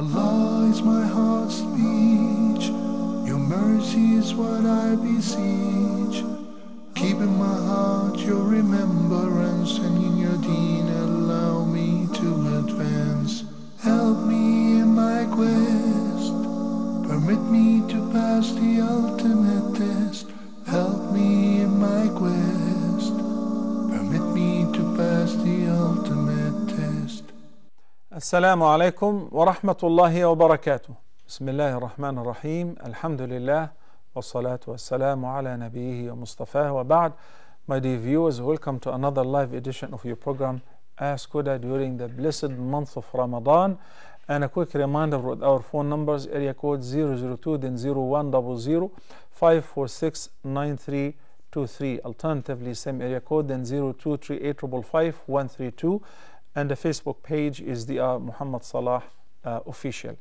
Allah is my heart's speech, your mercy is what I beseech. Keep in my heart your remembrance, and in your deen allow me to advance. Help me in my quest, permit me to pass the ultimate test. Help me in my quest, permit me to pass the ultimate test. Assalamu alaikum wa rahmatullahi wa barakatuh. Bismillahir Rahmanir Rahim. Alhamdulillah. Wassalatu wassalamu ala nabiyhi wa mustafa wa ba'd. My dear viewers, welcome to another live edition of your program Ask Huda during the blessed month of Ramadan. And a quick reminder with our phone numbers: area code 002 then 0100 546 9323. Alternatively, same area code then 0238 132. And the Facebook page is the Muhammad Salah official.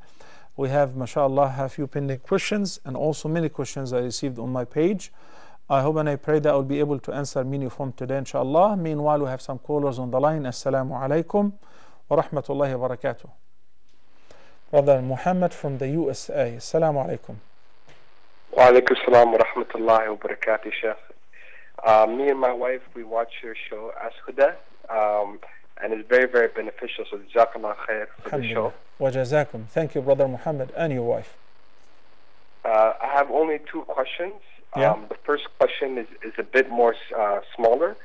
We have, mashallah, a few pending questions and also many questions I received on my page. I hope and I pray that I will be able to answer many of them today, inshallah. Meanwhile, we have some callers on the line. Assalamu alaikum wa rahmatullahi wa barakatuh. Brother Muhammad from the USA. Assalamu alaikum. Wa alaikum salam wa rahmatullahi wa barakatuh, Sheikh. Me and my wife, we watch your show, Ask Huda, and it's very, very beneficial. So, jazakallah khair for the show. Wa jazakum. Thank you, Brother Muhammad, and your wife. I have only two questions. Yeah. The first question is a bit more smaller.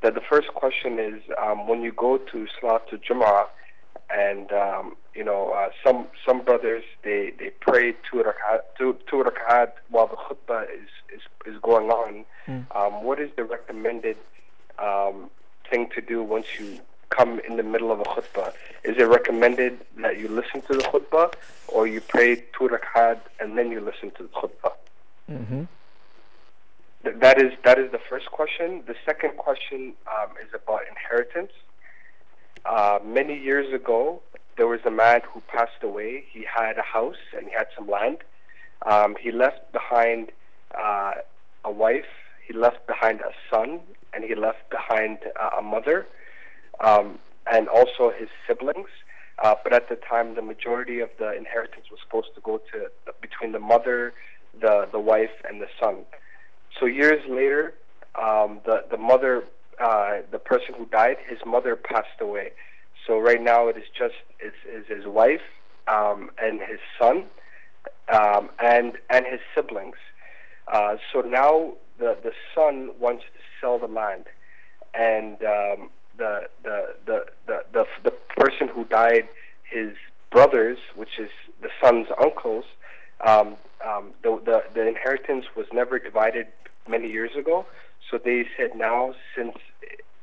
The first question is when you go to Salatul Jum'ah, and some brothers they pray two rak'at while the khutbah is going on. What is the recommended thing to do once you come in the middle of a khutbah? Is it recommended that you listen to the khutbah, or you pray two rak'at and then you listen to the khutbah? Mm-hmm. That is the first question. The second question is about inheritance. Many years ago, there was a man who passed away. He had a house and he had some land. He left behind a wife, he left behind a son, and he left behind a mother, and also his siblings. But at the time, the majority of the inheritance was supposed to go to between the mother, the wife, and the son. So years later, the mother, the person who died, his mother passed away. So right now it is just his wife and his son and his siblings. So now the son wants to sell the land, and the person who died, his brothers, which is the son's uncles, the inheritance was never divided many years ago. So they said now, since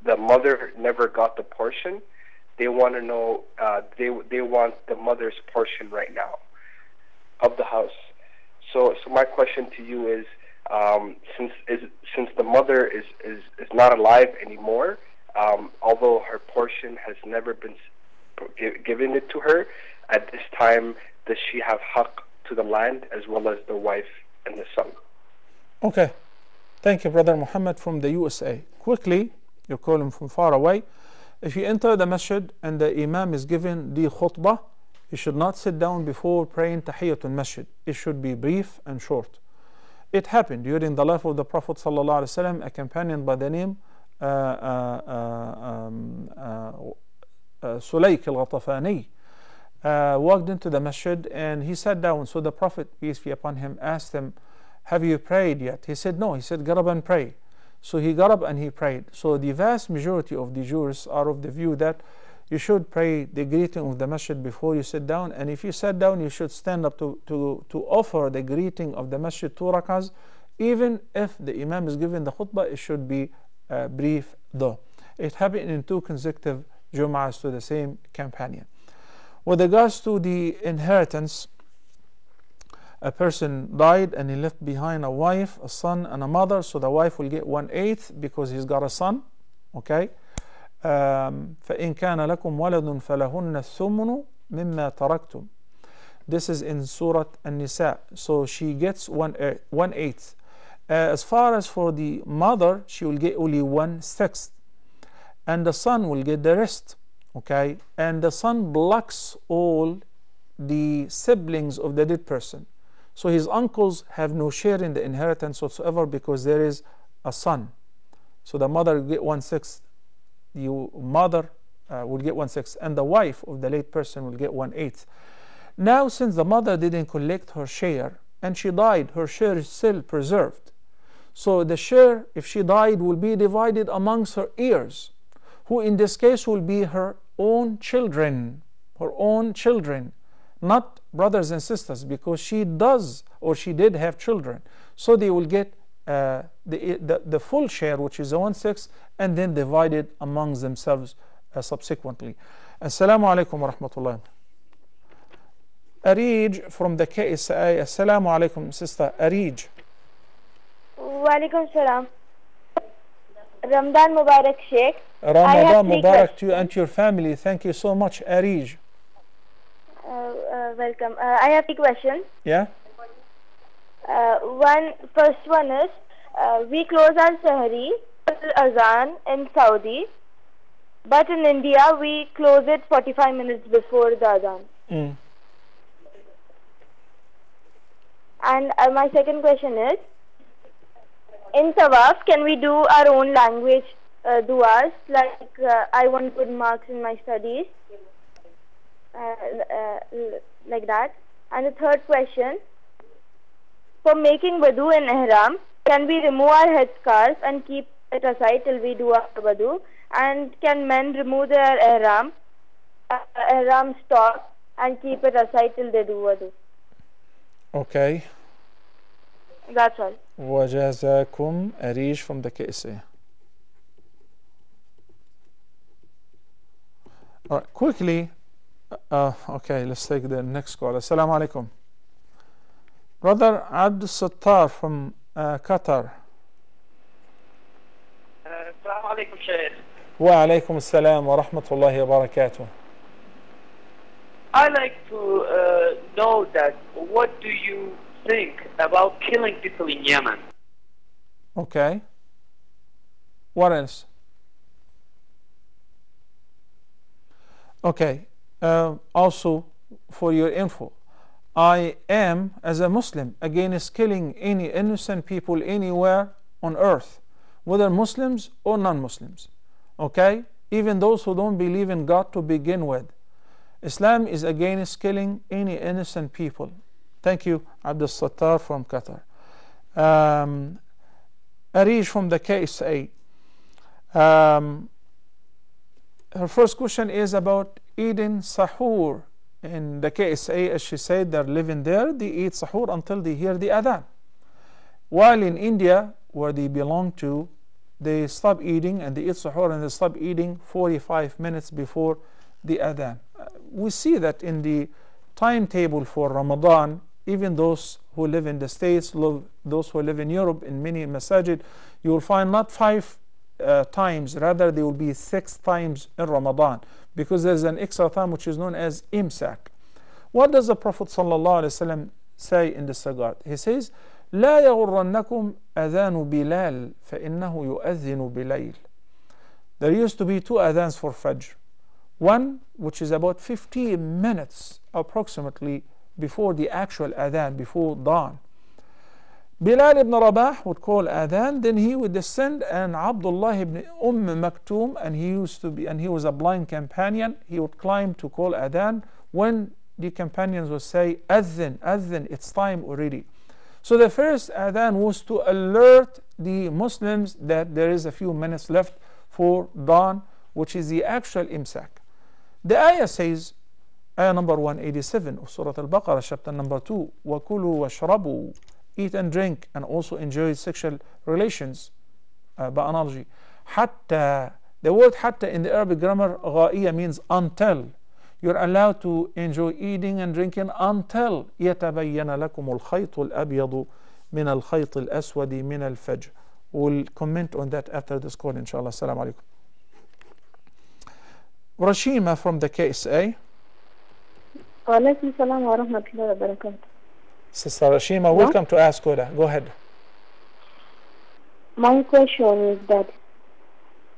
the mother never got the portion, they want to know, they want the mother's portion right now of the house. So my question to you is, since the mother is not alive anymore, although her portion has never been given it to her, at this time, does she have haqq to the land as well as the wife and the son? Okay. Thank you, Brother Muhammad from the USA. Quickly, you're calling from far away. If you enter the masjid and the imam is given the khutbah, you should not sit down before praying Tahiyyatul Masjid. It should be brief and short. It happened during the life of the Prophet ﷺ, a companion by the name Sulayk al-Ghatafani walked into the masjid and he sat down. So the Prophet, peace be upon him, asked him, "Have you prayed yet?" He said, "No." He said, "Get up and pray." So he got up and he prayed. So the vast majority of the jurists are of the view that you should pray the greeting of the masjid before you sit down, and if you sat down, you should stand up to offer the greeting of the masjid 2 rak'ahs. Even if the imam is giving the khutbah, it should be brief though. It happened in 2 consecutive Jum'ahs to the same companion. With regards to the inheritance, a person died and he left behind a wife, a son, and a mother. So the wife will get 1/8 because he's got a son. Okay. فإن كان لكم ولد فلهن الثمن مما تركتم. This is in Surah An-Nisa. So she gets 1/8. As far as for the mother, she will get only 1/6, and the son will get the rest. Okay, and the son blocks all the siblings of the dead person. So his uncles have no share in the inheritance whatsoever because there is a son. So the mother will get 1/6, the mother will get 1/6, and the wife of the late person will get 1/8. Now, since the mother didn't collect her share and she died, her share is still preserved. So the share, if she died, will be divided amongst her heirs, who in this case will be her own children, not brothers and sisters, because she does or she did have children. So they will get the full share, which is 1/6, and then divided amongst themselves subsequently. Assalamu alaikum wa rahmatullah. Arij from the KSA. Assalamu alaikum, sister Arij. Wa alaikum salam. Ramadan Mubarak, Sheikh. Ramadan Mubarak to you and to your family. Thank you so much, Arij. Welcome. I have 3 questions. Yeah. First one is, we close our Sahri Azan in Saudi, but in India we close it 45 minutes before the Azan. And my second question is, in Tawaf, can we do our own language du'as, like I want good marks in my studies, like that? And the third question, for making wudu in ihram, can we remove our headscarf and keep it aside till we do our wudu? And can men remove their ihram stock and keep it aside till they do wudu? Okay. That's all. Wajazakum, Arish from the KSA. All right, quickly. Okay, let's take the next call. Assalamu alaikum. Brother Abdul Sattar from Qatar. Assalamu alaikum, Shaykh. Wa alaikum assalam wa rahmatullahi wa barakatuh. I'd like to know that what do you think about killing people in Yemen? Okay. What else? Okay. Also, for your info, I am, as a Muslim, against killing any innocent people anywhere on earth, whether Muslims or non-Muslims. Okay? Even those who don't believe in God to begin with. Islam is against killing any innocent people. Thank you, Abdul Sattar from Qatar. Arish from the KSA. Her first question is about eating sahur. In the KSA, as she said, they're living there, they eat sahur until they hear the adhan. While in India, where they belong to, they stop eating and they eat sahur and they stop eating 45 minutes before the adhan. We see that in the timetable for Ramadan, even those who live in the States, those who live in Europe, in many masajid, you will find not 5 times, rather there will be 6 times in Ramadan, because there's an extra time which is known as imsak. What does the Prophet ﷺ say in this regard? He says, لا يغرنكم أذان بلال فإنه يؤذن بليل. There used to be 2 adhans for Fajr. One which is about 15 minutes approximately before the actual adhan, before dawn. Bilal ibn Rabah would call adhan, then he would descend, and Abdullah ibn Maktoum, and he was a blind companion, he would climb to call adhan when the companions would say, Adhan, Adhan, it's time already. So the first adhan was to alert the Muslims that there is a few minutes left for dawn, which is the actual imsak. The ayah says, ayah number 187 of Surah Al-Baqarah, chapter number 2, وَكُلُوا وَاشْرَبُوا, eat and drink and also enjoy sexual relations, by analogy. Hatta, the word hatta in the Arabic grammar, غائية, means until. You're allowed to enjoy eating and drinking until يتبين لكم الخيط الأبيض من الخيط الأسود من الفجر. We'll comment on that after this call, inshallah. Assalamu alaikum. Rashima from the KSA. Wa alaikum salam wa rahmatullahi wa barakatuh. Sister Rashima, welcome to Ask Huda. Go ahead. My question is that,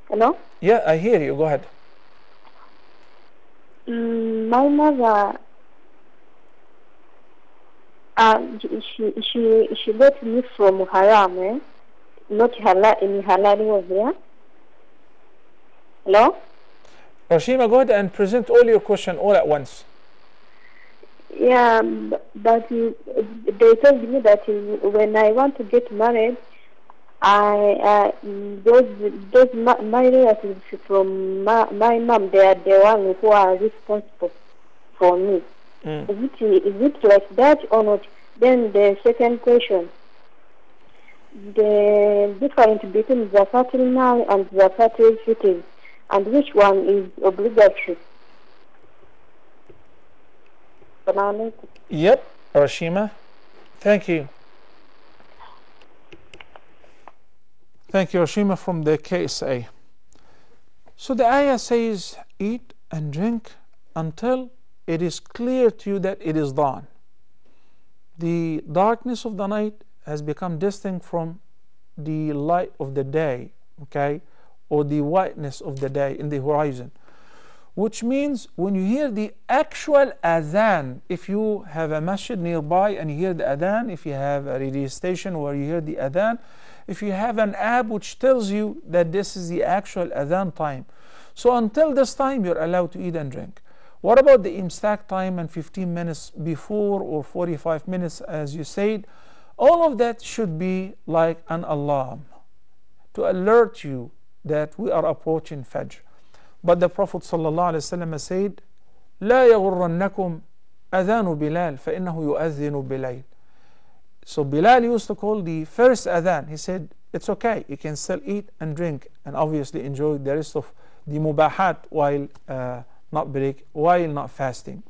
hello? Yeah, I hear you. Go ahead. My mother She got me from haram, not halal in halal over here. Hello? Rashima, go ahead and present all your question all at once. Yeah, but they told me that when I want to get married, those my relatives from my mom, they are the ones who are responsible for me. Is it like that or not? Then the second question, the difference between Zakat al-Mal and Zakat al-Fitr, and which one is obligatory? Yep, Rashima. Thank you. Thank you, Rashima from the KSA. So the ayah says, eat and drink until it is clear to you that it is dawn. The darkness of the night has become distinct from the light of the day, okay, or the whiteness of the day in the horizon. Which means when you hear the actual adhan, if you have a masjid nearby and you hear the adhan, if you have a radio station where you hear the adhan, if you have an app which tells you that this is the actual adhan time. So until this time, you're allowed to eat and drink. What about the imsak time and 15 minutes before or 45 minutes as you said? All of that should be like an alarm to alert you that we are approaching Fajr. But the Prophet ﷺ said, لا يغرنكم أذان بلال فإنه يؤذن بليل. So Bilal used to call the first adhan. He said, it's okay, you can still eat and drink and obviously enjoy the rest of the mubahat while not fasting.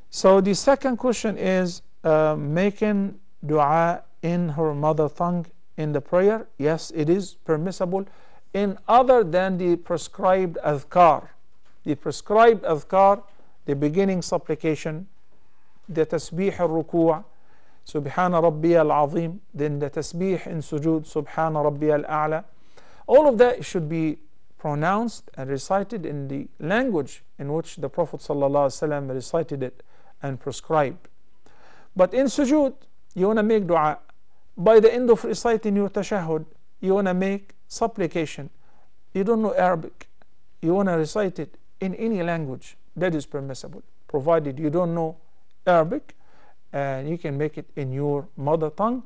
So the second question is making dua in her mother tongue in the prayer. Yes, it is permissible in other than the prescribed adhkar. The prescribed adhkar, the beginning supplication, the tasbih al-ruku', Subhana Rabbiya al-Azim, then the tasbih in sujood, Subhana Rabbiya al-A'la. All of that should be pronounced and recited in the language in which the Prophet ﷺ recited it and prescribed. But in sujood, you want to make dua. By the end of reciting your tashahhud, you want to make supplication. You don't know Arabic, you want to recite it in any language. That is permissible, provided you don't know Arabic, and you can make it in your mother tongue.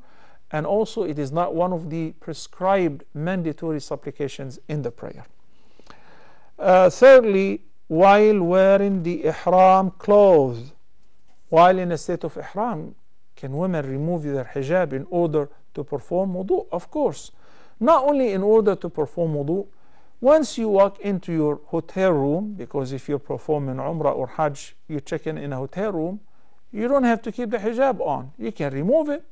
And also it is not one of the prescribed mandatory supplications in the prayer. Thirdly, while wearing the ihram clothes, while in a state of ihram, can women remove their hijab in order to perform wudu? Of course. Not only in order to perform wudu, once you walk into your hotel room, because if you're performing Umrah or Hajj, you check in a hotel room, you don't have to keep the hijab on. You can remove it.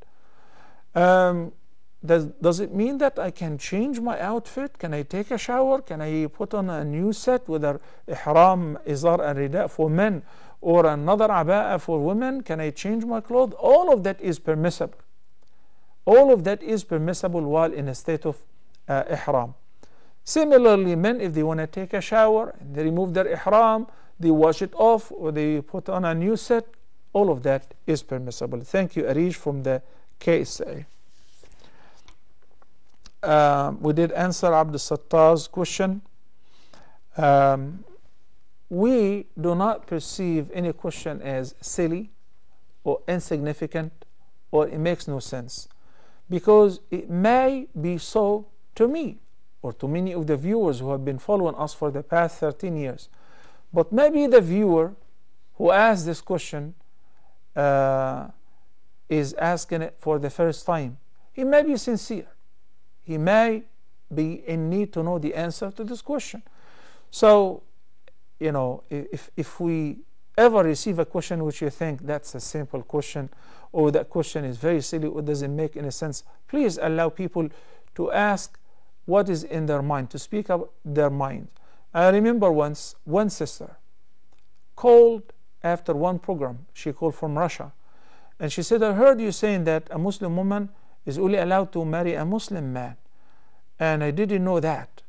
Does it mean that I can change my outfit? Can I take a shower? Can I put on a new set, whether ihram, izar and rida for men or another aba'a for women? Can I change my clothes? All of that is permissible. All of that is permissible while in a state of ihram. Similarly, men, if they want to take a shower, they remove their ihram, they wash it off, or they put on a new set, all of that is permissible. Thank you, Arish, from the KSA. We did answer Abdul Sattar's question. We do not perceive any question as silly or insignificant or it makes no sense, because it may be so to me or to many of the viewers who have been following us for the past 13 years. But maybe the viewer who asked this question is asking it for the first time. He may be sincere. He may be in need to know the answer to this question. So, you know, if we ever receive a question which you think that's a simple question, or that question is very silly or doesn't make any sense, please allow people to ask what is in their mind, to speak up their mind. I remember once one sister called after one program. She called from Russia, and she said, I heard you saying that a Muslim woman is only allowed to marry a Muslim man, and I didn't know that.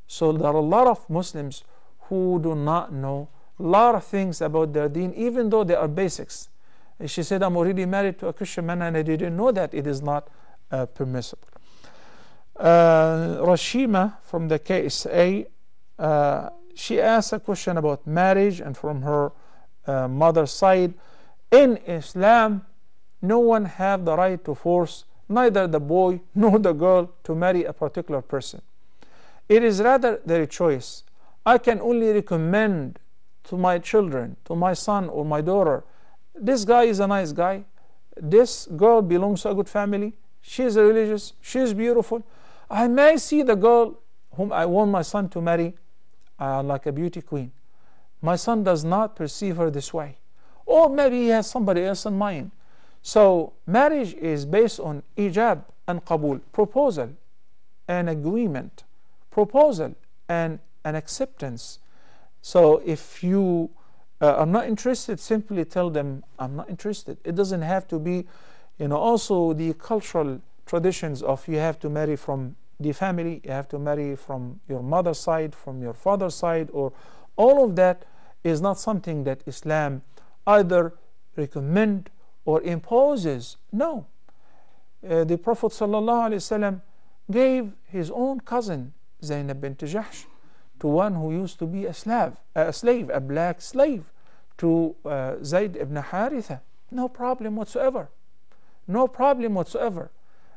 So there are a lot of Muslims who do not know a lot of things about their deen, even though they are basics. She said, I'm already married to a Christian man and I didn't know that it is not permissible. Rashima from the KSA, she asked a question about marriage, and from her mother's side, in Islam, no one have the right to force neither the boy nor the girl to marry a particular person. It is rather their choice. I can only recommend to my children, to my son or my daughter, this guy is a nice guy, this girl belongs to a good family, she is religious, she is beautiful. I may see the girl whom I want my son to marry like a beauty queen. My son does not perceive her this way. Or maybe he has somebody else in mind. So marriage is based on ijab and qabul, proposal and agreement, proposal and an acceptance. So if you are not interested, simply tell them, I'm not interested. It doesn't have to be, also the cultural traditions of you have to marry from the family, you have to marry from your mother's side, from your father's side, or all of that is not something that Islam either recommend or imposes. No. The Prophet ﷺ gave his own cousin Zainab bint Jahsh to one who used to be a slave, a black slave, to Zayd ibn Haritha. No problem whatsoever. No problem whatsoever.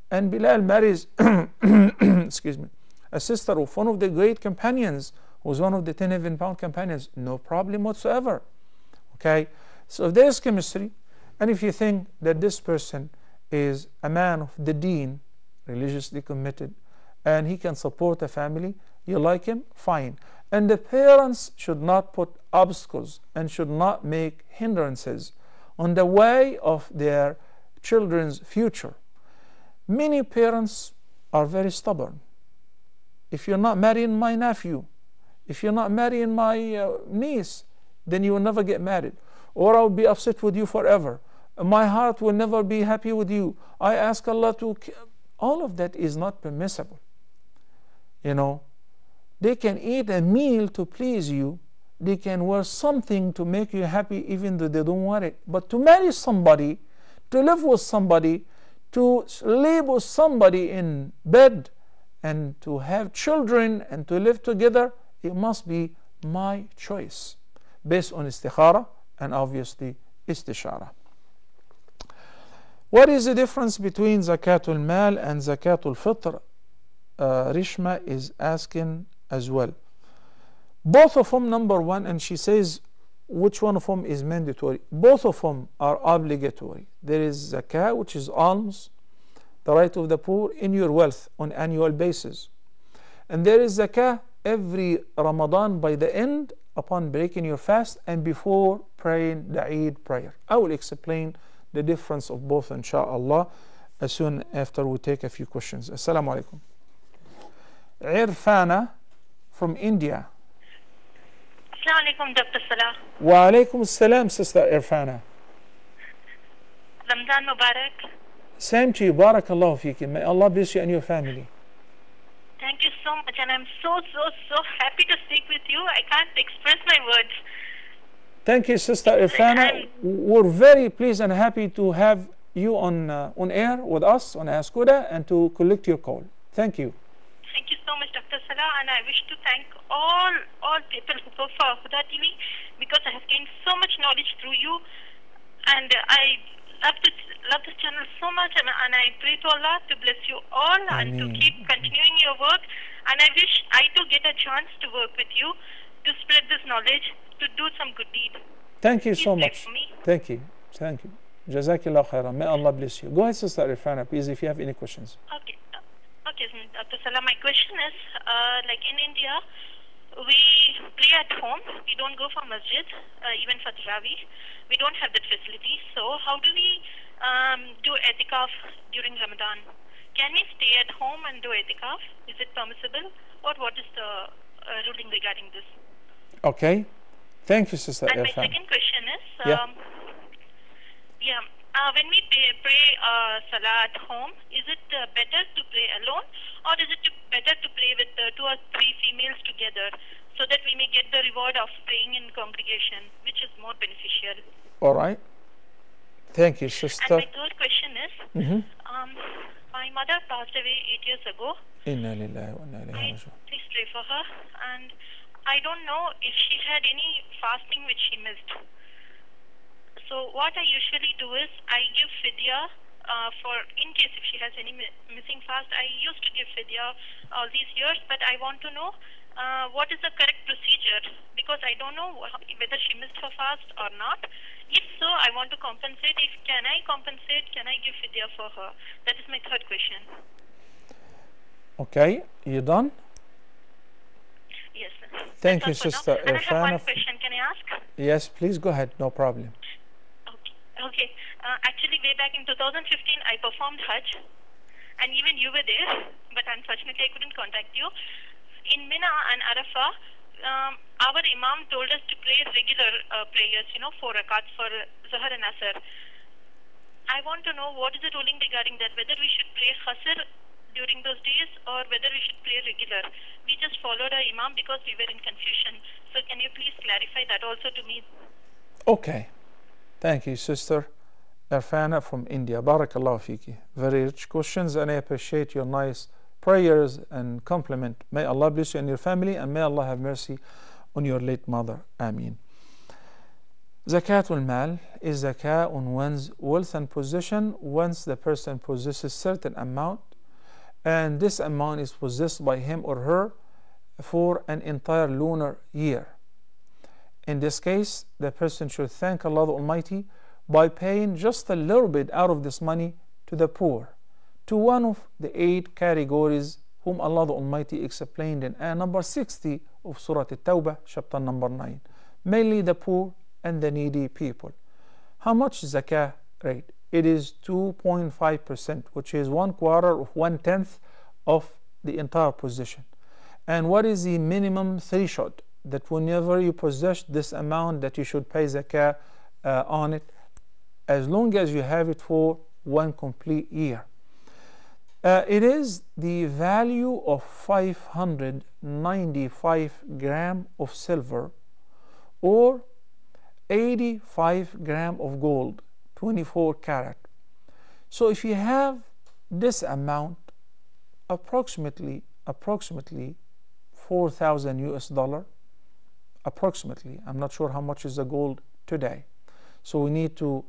And Bilal marries excuse me, a sister of one of the great companions, who was one of the 10 heaven-bound companions. No problem whatsoever. Okay? So if there is chemistry, and if you think that this person is a man of the deen, religiously committed, and he can support a family, you like him, fine. And the parents should not put obstacles and should not make hindrances on the way of their children's future. Many parents are very stubborn. If you're not marrying my nephew, if you're not marrying my niece, then you will never get married. Or I'll be upset with you forever. My heart will never be happy with you. I ask Allah to... All of that is not permissible. They can eat a meal to please you. They can wear something to make you happy even though they don't want it. But to marry somebody, to live with somebody, to live with somebody in bed, and to have children and to live together, it must be my choice, based on istikhara and obviously istishara. What is the difference between Zakatul Mal and Zakatul Fitr? Rishma is asking as well. Both of them, number one, and she says which one of them is mandatory. Both of them are obligatory. There is zakah, which is alms, the right of the poor in your wealth on annual basis. And there is zakah every Ramadan by the end, upon breaking your fast and before praying the Eid prayer. I will explain the difference of both, inshallah, as soon after we take a few questions. Assalamu alaikum. Irfana from India. Assalamu alaikum, Dr. Salah. Wa alaikum assalam, Sister Irfana. Ramadan Mubarak. Same to you. Barakallahu feekum. May Allah bless you and your family. Thank you so much, and I'm so happy to speak with you. I can't express my words. Thank you, Sister Irfana. We're very pleased and happy to have you on air with us on Ask Huda and to collect your call. Thank you. Thank you so much, Dr. Salah, and I wish to thank all people who work for Huda TV, because I have gained so much knowledge through you, and I love this channel so much, and I pray to Allah to bless you all and to keep continuing your work, and I wish I too get a chance to work with you to spread this knowledge, to do some good deed. Thank you so much. Thank you. Jazakillah khairan. May Allah bless you. Go ahead, Sister Irfana, please, if you have any questions. Okay, Dr. Salah, my question is, like in India, we pray at home. We don't go for masjid, even for Tarawih. We don't have that facility. So how do we do Itikaf during Ramadan? Can we stay at home and do Itikaf? Is it permissible? Or what is the ruling regarding this? Okay. Thank you, Sister Irfan. And my second question is, when we pray Salah at home, is it better to pray alone, or is it better to pray with 2 or 3 females together, so that we may get the reward of praying in congregation, which is more beneficial? All right. Thank you, And sister. my third question is, my mother passed away 8 years ago. Inna lillahi wa inna ilayhi raji'un. Please pray for her. And I don't know if she had any fasting which she missed. So what I usually do is I give fidya for in case if she has any missing fast. I used to give fidya all these years, but I want to know what is the correct procedure, because I don't know whether she missed her fast or not. If so, I want to compensate. If can I compensate? Can I give fidya for her? That is my third question. Okay, you done? Yes, sir. Thank you, That's all for Sister now. And I have one Irfana. question. Can I ask? Yes, please go ahead. No problem. Okay. Actually, way back in 2015, I performed Hajj, and even you were there, but unfortunately, I couldn't contact you. In Mina and Arafah, our Imam told us to pray regular prayers, 4 rakats for Zuhr and Asr. I want to know what is the ruling regarding that, whether we should pray Khasr during those days or whether we should pray regular. We just followed our Imam because we were in confusion. So can you please clarify that also to me? Okay. Thank you, Sister Irfana from India. Barakallahu fiki. Very rich questions, and I appreciate your nice prayers and compliment. May Allah bless you and your family, and may Allah have mercy on your late mother. Ameen. Zakatul Mal is zakah on one's wealth and possession once the person possesses certain amount, and this amount is possessed by him or her for an entire lunar year. In this case, the person should thank Allah the Almighty by paying just a little bit out of this money to the poor, to one of the 8 categories whom Allah the Almighty explained in ayah number 60 of Surah At-Tawbah, chapter number 9, mainly the poor and the needy people. How much zakah rate? It is 2.5%, which is 1/4 of 1/10 of the entire possession. And what is the minimum threshold? That whenever you possess this amount that you should pay zakah on it, as long as you have it for 1 complete year. It is the value of 595 grams of silver or 85 grams of gold, 24 karat. So if you have this amount, approximately 4,000 US dollar, approximately. I'm not sure how much is the gold today. So we need to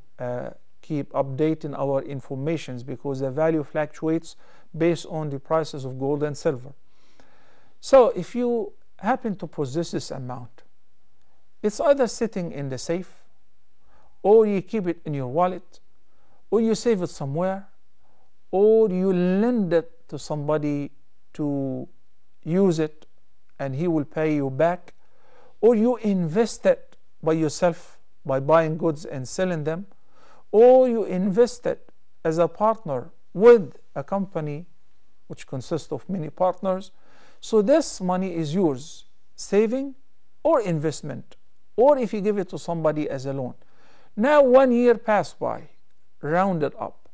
keep updating our informations because the value fluctuates based on the prices of gold and silver. So if you happen to possess this amount, it's either sitting in the safe, or you keep it in your wallet, or you save it somewhere, or you lend it to somebody to use it and he will pay you back, or you invest it by yourself by buying goods and selling them, or you invest it as a partner with a company which consists of many partners. So this money is yours, saving or investment, or if you give it to somebody as a loan. Now 1 year passed by, rounded up,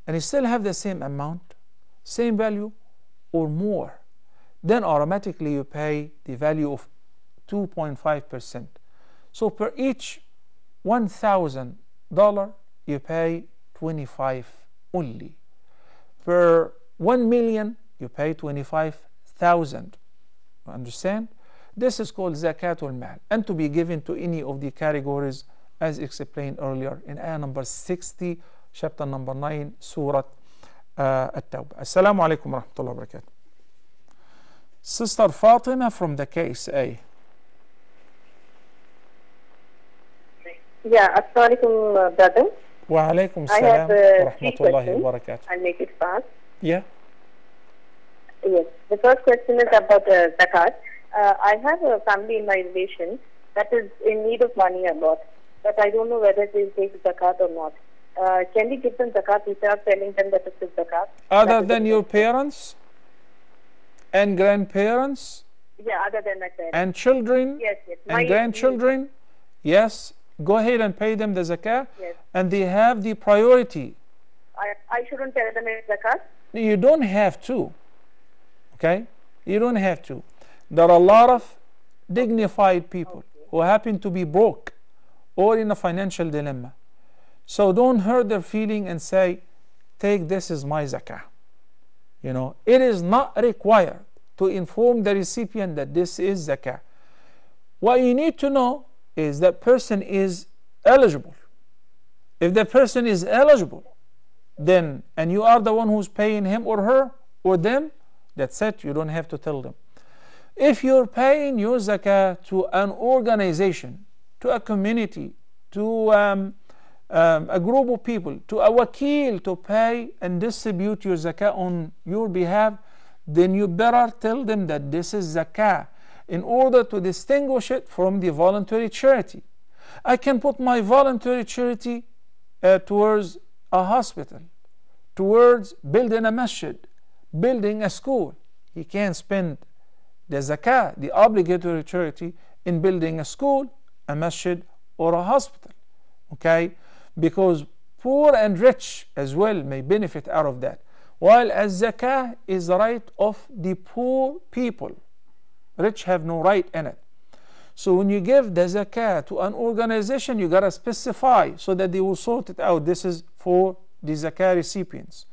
and you still have the same amount, same value or more, then automatically you pay the value of 2.5%. So per each $1,000 you pay 25 only. Per 1 million you pay 25,000. Understand? This is called Zakatul Mal, and to be given to any of the categories as explained earlier in ayah number 60, chapter number 9, Surah At-Tawbah. Assalamu alaikum wa rahmatullahi wa barakatuh. Sister Fatima from the case A. Yeah, assalamu alaikum, brother. Wa alaikum I salam have wa 3 rahmatullahi questions. wa barakatuh. I'll make it fast. Yeah. Yes. The first question is about zakat. I have a family in my relation that is in need of money a lot, but I don't know whether they'll take zakat or not. Can we give them zakat without telling them that it's zakat? Other than your parents and grandparents Yeah, other than my parents. and children Yes, yes. and grandchildren, yes, go ahead and pay them the zakah, Yes. and they have the priority. I shouldn't tell them it's zakat? You don't have to, okay? You don't have to. There are a lot of dignified people who happen to be broke or in a financial dilemma. So don't hurt their feeling and say, take this as my zakah. It is not required to inform the recipient that this is zakah. What you need to know is that person is eligible. If the person is eligible, then, and you are the one who's paying him or her or them, that's it, you don't have to tell them. If you're paying your zakah to an organization, to a community, to a group of people, to a wakil to pay and distribute your zakah on your behalf, then you better tell them that this is zakah in order to distinguish it from the voluntary charity. I can put my voluntary charity towards a hospital, towards building a masjid, building a school. He can't spend the zakah, the obligatory charity, in building a school, a masjid, or a hospital. Okay? Because poor and rich as well may benefit out of that. While as zakah is the right of the poor people. Rich have no right in it. So when you give the zakah to an organization, you gotta specify so that they will sort it out. This is for the zakah recipients.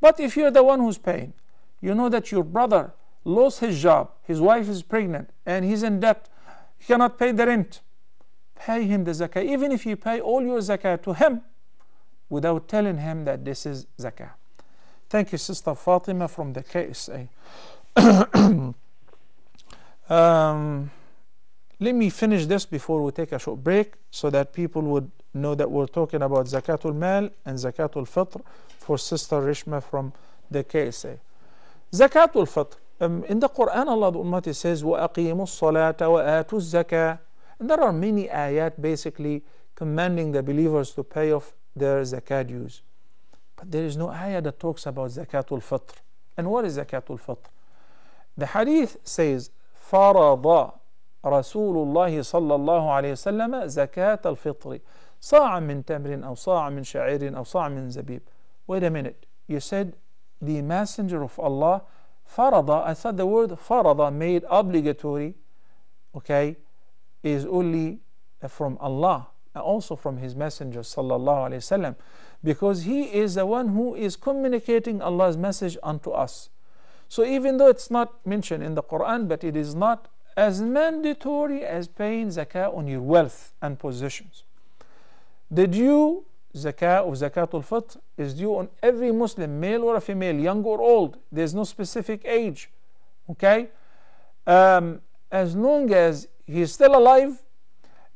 But if you're the one who's paying, you know that your brother lost his job, his wife is pregnant, and he's in debt, he cannot pay the rent. Pay him the zakah, even if you pay all your zakah to him without telling him that this is zakah. Thank you, Sister Fatima from the KSA. Let me finish this before we take a short break so that people would know that we're talking about Zakatul Mal and Zakatul Fitr for Sister Rishma from the KSA. Zakatul Fitr. In the Quran, Allah Almighty says, وَأَقِيمُوا الصَّلَاةَ وَآتُوا الزَّكَاةَ. And there are many ayat basically commanding the believers to pay off their zakat dues. But there is no ayah that talks about Zakatul Fitr. And what is Zakatul Fitr? The hadith says, فَرَضَ رسول الله صلى الله عليه وسلم زكاة الفطر صاع من تمر أو صاع من شعير أو صاع من زبيب. Wait a minute, you said the messenger of Allah farada. I thought the word farada, made obligatory, okay, is only from Allah and also from his messenger sallallahu alaihi wasallam, because he is the one who is communicating Allah's message unto us. So even though it's not mentioned in the Quran, but it is not as mandatory as paying zakah on your wealth and possessions. The due zakah of Zakatul Fitr is due on every Muslim, male or female, young or old. There's no specific age. Okay? As long as he is still alive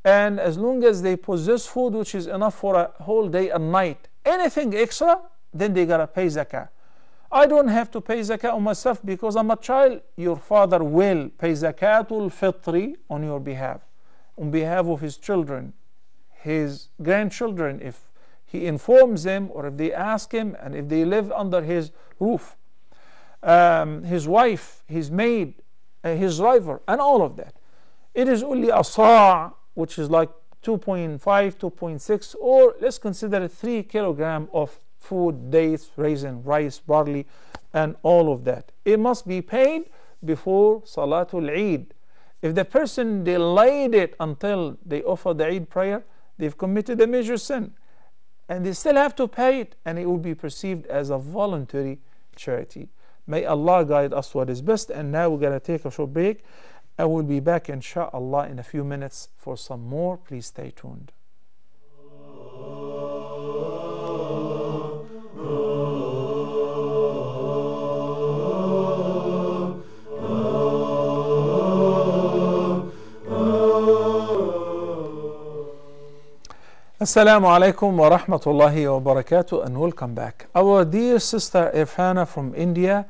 and as long as they possess food which is enough for a whole day and night, anything extra, then they gotta pay zakah. I don't have to pay zakah on myself because I'm a child. Your father will pay zakatul fitri on your behalf, on behalf of his children, his grandchildren, if he informs them or if they ask him and if they live under his roof, his wife, his maid, his driver, and all of that. It is only a sa', which is like 2.5, 2.6, or let's consider 3 kilograms of food, dates, raisin, rice, barley, and all of that. It must be paid before Salatul Eid. If the person delayed it until they offer the Eid prayer, they've committed a major sin. And they still have to pay it, and it will be perceived as a voluntary charity. May Allah guide us what is best. And now we're going to take a short break. I will be back inshallah in a few minutes for some more. Please stay tuned. Assalamu alaikum wa rahmatullahi wa barakatuh, and welcome back. Our dear sister Irfana from India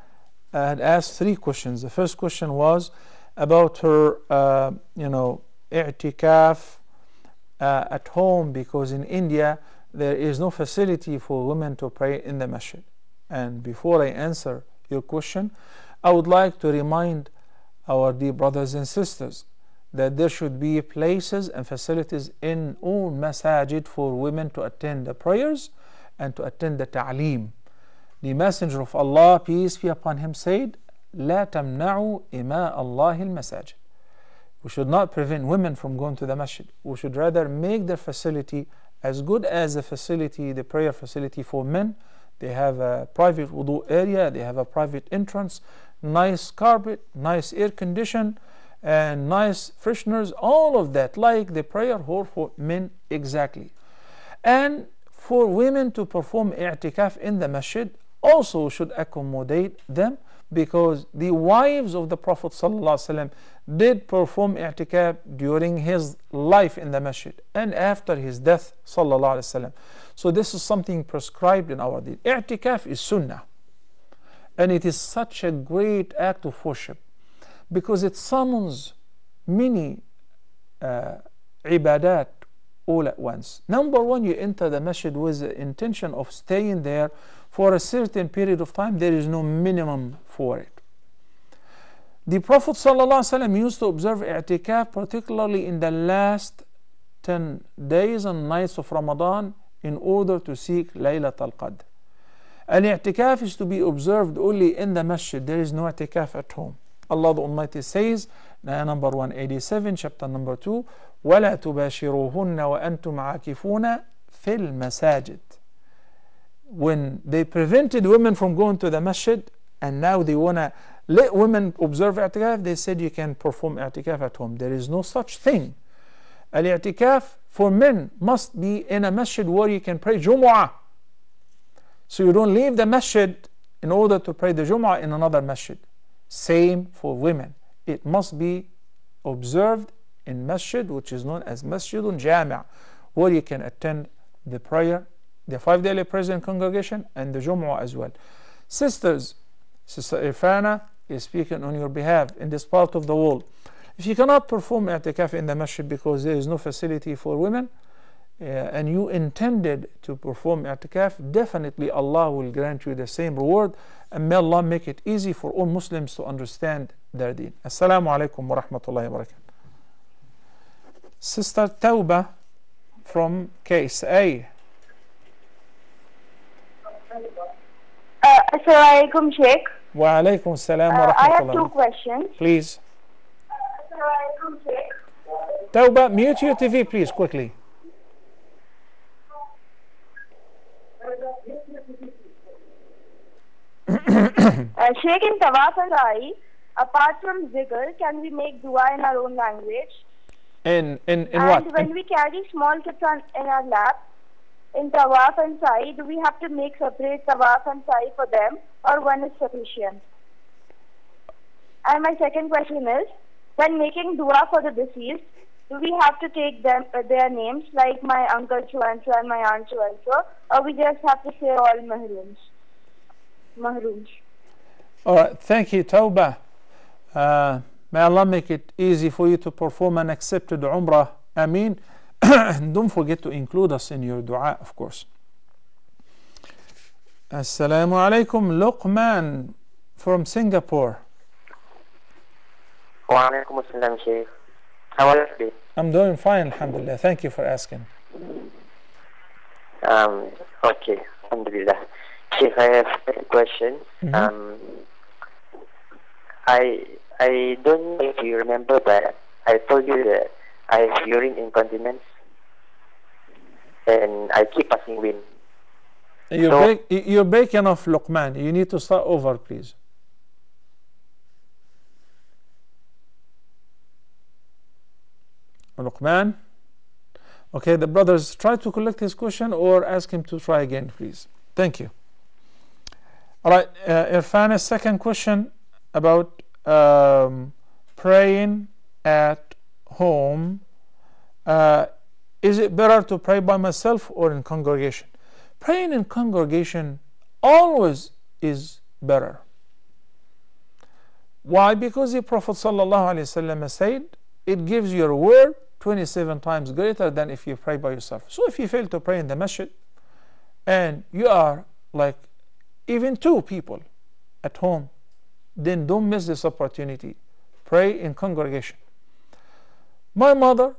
had asked 3 questions. The first question was about her, Itikaf at home, because in India there is no facility for women to pray in the masjid. And before I answer your question, I would like to remind our dear brothers and sisters that there should be places and facilities in all masajid for women to attend the prayers and to attend the ta'aleem. The Messenger of Allah, peace be upon him, said, لا تمنعوا إماء الله المساجد. We should not prevent women from going to the masjid. We should rather make their facility as good as the facility, the prayer facility for men. They have a private wudu area, they have a private entrance, nice carpet, nice air condition, and nice fresheners, all of that, like the prayer hall for men exactly. And for women to perform i'tikaf in the masjid also should accommodate them, because the wives of the Prophet ﷺ did perform i'tikaf during his life in the masjid and after his death ﷺ. So this is something prescribed in our deen. I'tikaf is sunnah, and it is such a great act of worship because it summons many ibadat all at once. Number one, you enter the masjid with the intention of staying there for a certain period of time. There is no minimum for it. The Prophet ﷺ used to observe i'tikaf particularly in the last 10 days and nights of Ramadan in order to seek Laylat al-Qadr. And i'tikaf is to be observed only in the masjid. There is no i'tikaf at home. Allah the Almighty says, number 187, chapter number 2, وَلَا تُبَاشِرُوهُنَّ وَأَنْتُمْ عَاكِفُونَ فِي الْمَسَاجِدِ. When they prevented women from going to the masjid, and now they want to let women observe i'tikaf, they said you can perform i'tikaf at home. There is no such thing. Al-i'tikaf for men must be in a masjid where you can pray Jumu'ah. So you don't leave the masjid in order to pray the Jumu'ah in another masjid. Same for women. It must be observed in masjid, which is known as Masjidun Jami', where you can attend the prayer, the 5 daily prayers in congregation, and the Jumu'ah as well. Sisters, Sister Irfana is speaking on your behalf in this part of the world. If you cannot perform i'tikaf in the masjid because there is no facility for women, and you intended to perform i'tikaf, definitely Allah will grant you the same reward, and may Allah make it easy for all Muslims to understand their deen. Assalamu alaikum wa rahmatullahi wa barakatuh. Sister Tawbah from KSA. Assalamu alaikum, Sheikh. Wa alaikum salam wa rahmatullah. I have 2 questions. Please. Tawbah, mute your TV please, quickly. Sheikh, in Tawaf and Sa'i, apart from zikr, can we make dua in our own language? In and what? And when we carry small kids in our lap, in Tawaf and Sa'i, do we have to make separate Tawaf and Sa'i for them, or one is sufficient? And my second question is, when making dua for the deceased, do we have to take their names, like my uncle so-and-so and my aunt so-and-so, or we just have to say all mahrooms? All right, thank you, Tawbah. May Allah make it easy for you to perform an accepted Umrah. Ameen. And don't forget to include us in your dua, of course. Assalamu alaikum, Luqman from Singapore. Wa alaikum assalam, Sheikh. How are you? I'm doing fine, alhamdulillah. Thank you for asking. Okay, alhamdulillah. Sheikh, I have a question. I don't know if you remember, but I told you that I have urine incontinence and I keep passing wind. You're breaking off, Luqman. You need to start over, please. Luqman? Okay, the brothers, try to collect his question or ask him to try again, please. Thank you. All right, Irfana's second question about praying at home. Is it better to pray by myself or in congregation? Praying in congregation always is better. Why? Because the Prophet ﷺ said, it gives your reward 27 times greater than if you pray by yourself. So if you fail to pray in the masjid and you are like even 2 people at home, then don't miss this opportunity. Pray in congregation. My mother,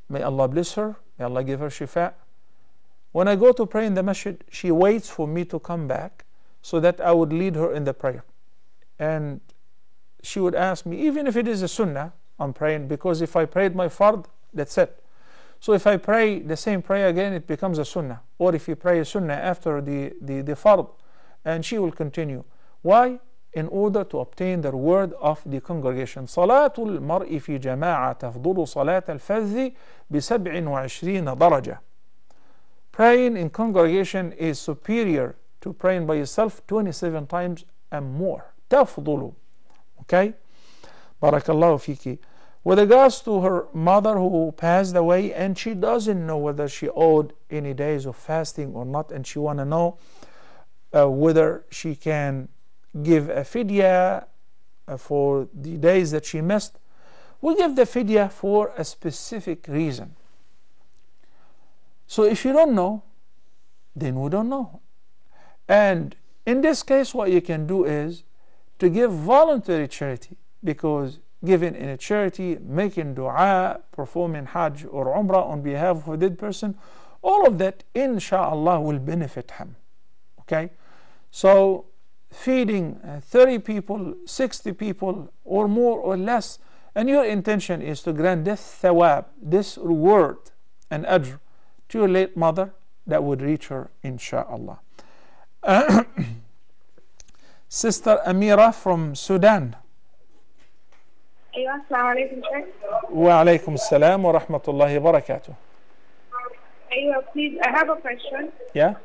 may Allah bless her, may Allah give her shifa, when I go to pray in the masjid, she waits for me to come back so that I would lead her in the prayer. And she would ask me, even if it is a sunnah, I'm praying, because if I prayed my fard, that's it. So if I pray the same prayer again, it becomes a sunnah. Or if you pray a sunnah after the fard, and she will continue. Why? In order to obtain the reward of the congregation. صلاة المرء في جماعة تفضل صلاة الفذ ب27 درجة. Praying in congregation is superior to praying by yourself 27 times and more. تفضل. Okay? Barakallahu fiki. With regards to her mother who passed away and she doesn't know whether she owed any days of fasting or not, and she want to know whether she can give a fidya for the days that she missed. We give the fidya for a specific reason. So if you don't know, then we don't know. And in this case, what you can do is to give voluntary charity, because giving in a charity, making dua, performing hajj or umrah on behalf of a dead person, all of that inshallah will benefit him. Okay? So feeding 30 people, 60 people, or more or less, and your intention is to grant this thawab, this reward and ajr to your late mother, that would reach her inshallah. Sister Amira from Sudan. Assalamu alaikum, sir. Wa alaikum assalam wa rahmatullahi wa barakatuh. Please, I have a question. Yeah?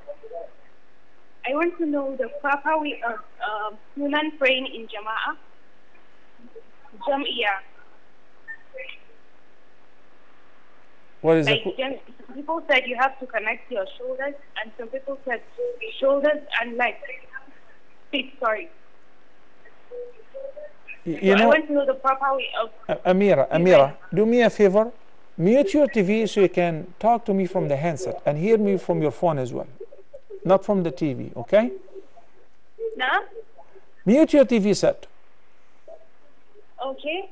I want to know the proper way of women praying in Jama'ah. Jam'iyah. What is like it? Some people said you have to connect your shoulders, and some people said shoulders and legs. Feet, sorry. You so know, I want to know the proper way of... Amira, do me a favor. Mute your TV so you can talk to me from the handset and hear me from your phone as well. Not from the TV, okay? No? Mute your TV set. Okay.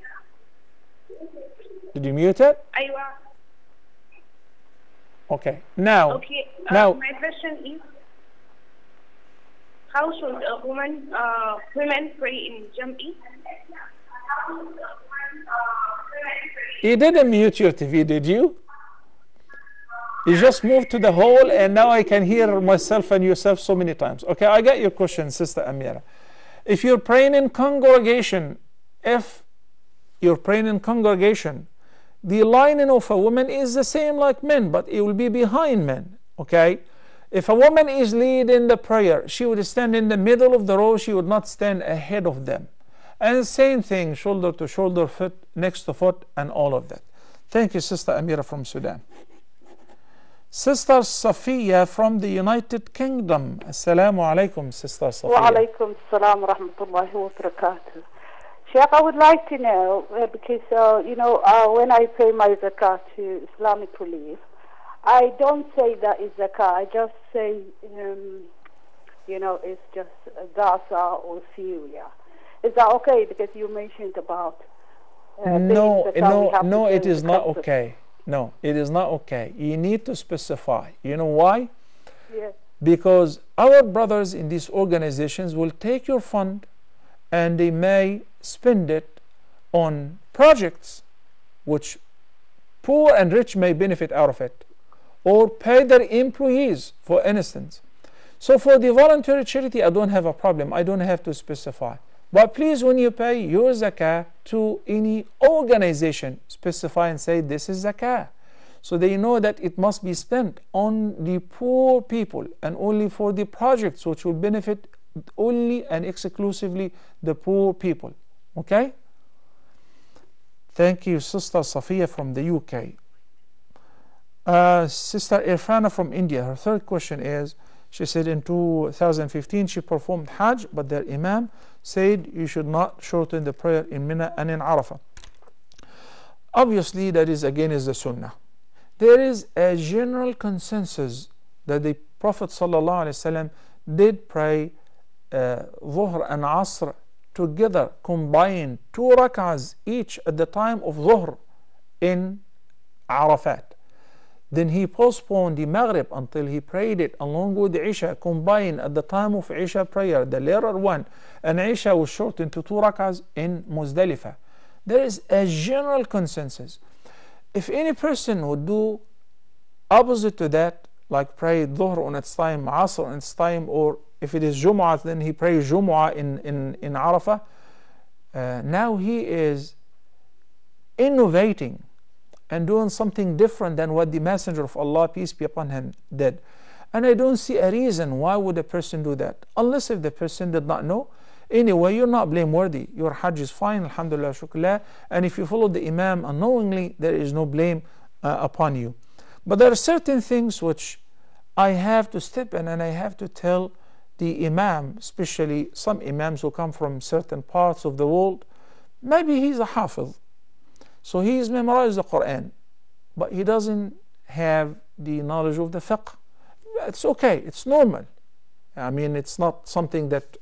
Did you mute it? Okay. Now. Okay. Now. My question is, how should a women pray in Jam'i? You didn't mute your TV, did you? You just moved to the hole, and now I can hear myself and yourself so many times. Okay, I got your question, Sister Amira. If you're praying in congregation, the lining of a woman is the same like men, but it will be behind men. Okay? If a woman is leading the prayer, she would stand in the middle of the row, she would not stand ahead of them. And same thing, shoulder to shoulder, foot next to foot, and all of that. Thank you, Sister Amira from Sudan. Sister Safiya from the United Kingdom. Assalamu alaikum, Sister Safiya. Wa alaikum assalam wa rahmatullahi wa barakatuh. Sheikh, I would like to know, because, when I pay my zakat to Islamic relief, I don't say that is zakat. I just say, it's just Gaza or Syria. Is that okay? Because you mentioned about... No, it is not okay. No, it is not okay. You need to specify. You know why? Yes. Because our brothers in these organizations will take your fund and they may spend it on projects which poor and rich may benefit out of it, or pay their employees, for instance. So for the voluntary charity, I don't have a problem. I don't have to specify. But please, when you pay your zakah to any organization, specify and say this is zakah. So they know that it must be spent on the poor people and only for the projects which will benefit only and exclusively the poor people. Okay? Thank you, Sister Safiya from the UK. Sister Irfana from India, her third question is, she said in 2015 she performed Hajj, but their Imam said you should not shorten the prayer in Mina and in Arafah. Obviously, that is against the Sunnah. There is a general consensus that the Prophet ﷺ did pray Dhuhr and Asr together, combined 2 rak'ahs each at the time of Dhuhr in Arafat. Then he postponed the Maghrib until he prayed it along with the Isha, combined at the time of Isha prayer, the later one, and Isha was shortened to 2 rak'ahs in Muzdalifah. There is a general consensus. If any person would do Opposite to that, like pray Dhuhr on its time, Asr on its time, or if it is Jumu'ah, then he prays Jumu'ah in Arafah. Now he is innovating and doing something different than what the Messenger of Allah, peace be upon him, did. And I don't see a reason why would a person do that, unless if the person did not know. Anyway, you're not blameworthy. Your Hajj is fine, alhamdulillah, shukrullah. And if you follow the Imam unknowingly, there is no blame upon you. But there are certain things which I have to step in and I have to tell the Imam, especially some Imams who come from certain parts of the world. Maybe he's a Hafiz, so he's memorized the Quran, but he doesn't have the knowledge of the fiqh. It's okay, it's normal. I mean, it's not something that,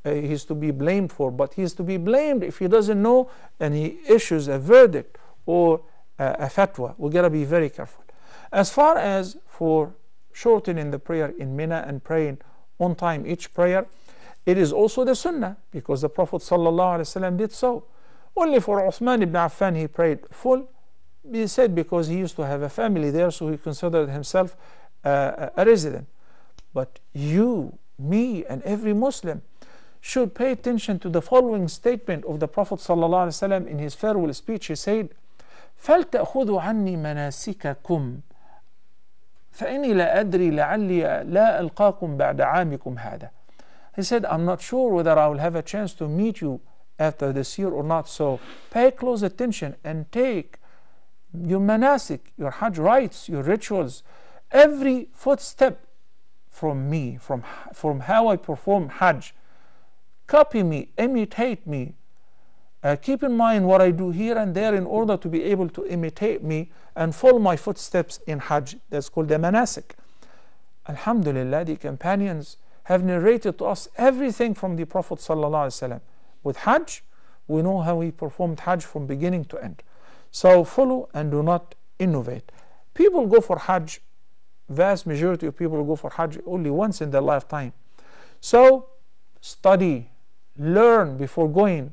he's to be blamed for, but he's to be blamed if he doesn't know and he issues a verdict or a fatwa. We gotta be very careful. As far as for shortening the prayer in Mina and praying on time each prayer, it is also the sunnah, because the Prophet ﷺ did so. Only for Uthman ibn Affan he prayed full. He said because he used to have a family there, so he considered himself a resident. But you, me, and every Muslim should pay attention to the following statement of the Prophet ﷺ in his farewell speech. He said, فَلْتَأْخُذُوا عَنِّي مَنَاسِكَكُمْ فإني لا أدري لعلي لا ألقاكم بعد عامكم هذا. He said, I'm not sure whether I will have a chance to meet you after this year or not, so pay close attention and take your manasik, your Hajj rites, your rituals, every footstep from me, from how I perform Hajj. Copy me, imitate me. Keep in mind what I do here and there in order to be able to imitate me and follow my footsteps in Hajj. That's called the manasik. Alhamdulillah, the companions have narrated to us everything from the Prophet ﷺ. With Hajj, we know how he performed Hajj from beginning to end. So follow and do not innovate. People go for Hajj, vast majority of people go for Hajj only once in their lifetime. So study, learn before going.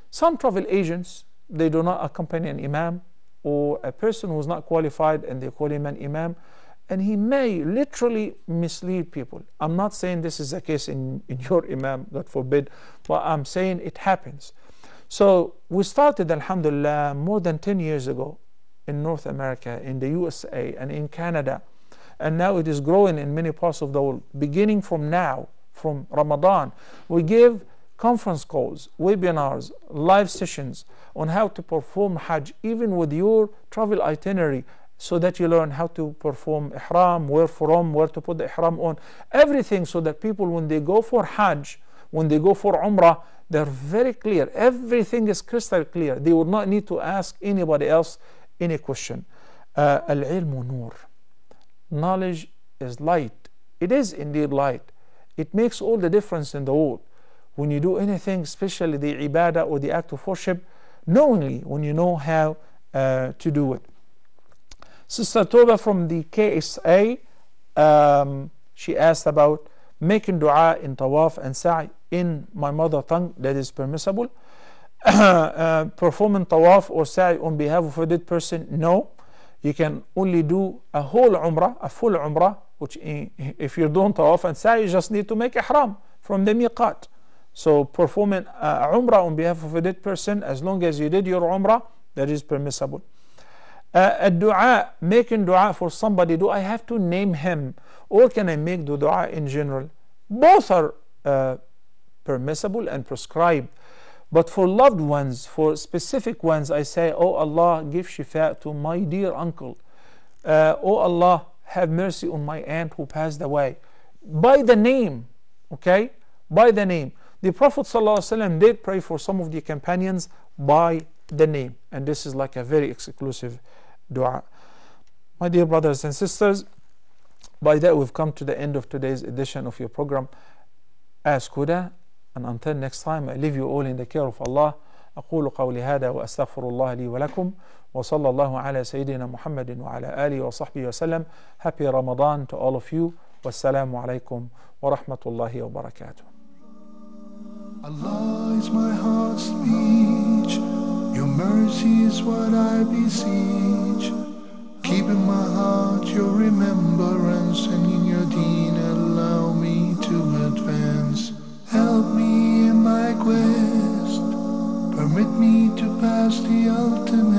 Some travel agents, they do not accompany an imam or a person who is not qualified and they call him an imam, and he may literally mislead people. I'm not saying this is the case in your imam, God forbid, but I'm saying it happens. So we started, alhamdulillah, more than 10 years ago in North America, in the USA, and in Canada, and now it is growing in many parts of the world. Beginning from now, from Ramadan, we give conference calls, webinars, live sessions on how to perform Hajj, even with your travel itinerary, so that you learn how to perform ihram, where from, where to put the ihram on, everything, so that people, when they go for Hajj, when they go for Umrah, they're very clear. Everything is crystal clear. They would not need to ask anybody else any question. Al-ilmu nur. Knowledge is light. It is indeed light. It makes all the difference in the world. When you do anything, especially the ibadah or the act of worship, knowingly, when you know how to do it. Sister Toba from the KSA, she asked about making dua in tawaf and sa'i in my mother tongue, that is permissible. Performing tawaf or sa'i on behalf of a dead person, no. You can only do a whole umrah, a full umrah, which if you're doing tawaf and sa'i, you just need to make ihram from the miqat. So performing umrah on behalf of a dead person, as long as you did your umrah, that is permissible. A dua, making dua for somebody, do I have to name him or can I make the dua in general? Both are permissible and prescribed. But for loved ones, for specific ones, I say, oh Allah, give shifa to my dear uncle. Oh Allah, have mercy on my aunt who passed away. By the name, okay? By the name. The Prophet ﷺ did pray for some of the companions by the name, and this is like a very exclusive dua. My dear brothers and sisters, by that we've come to the end of today's edition of your program Ask Huda, and until next time, I leave you all in the care of Allah. أقول قولي هذا وأستغفر الله لي ولكم وصلى الله على سيدنا محمد وعلى آله وصحبه وسلم. Happy Ramadan to all of you. والسلام عليكم ورحمة الله وبركاته. Allah is my heart's speech, your mercy is what I beseech. Keep in my heart your remembrance, and in your deen allow me to advance. Help me in my quest, permit me to pass the ultimate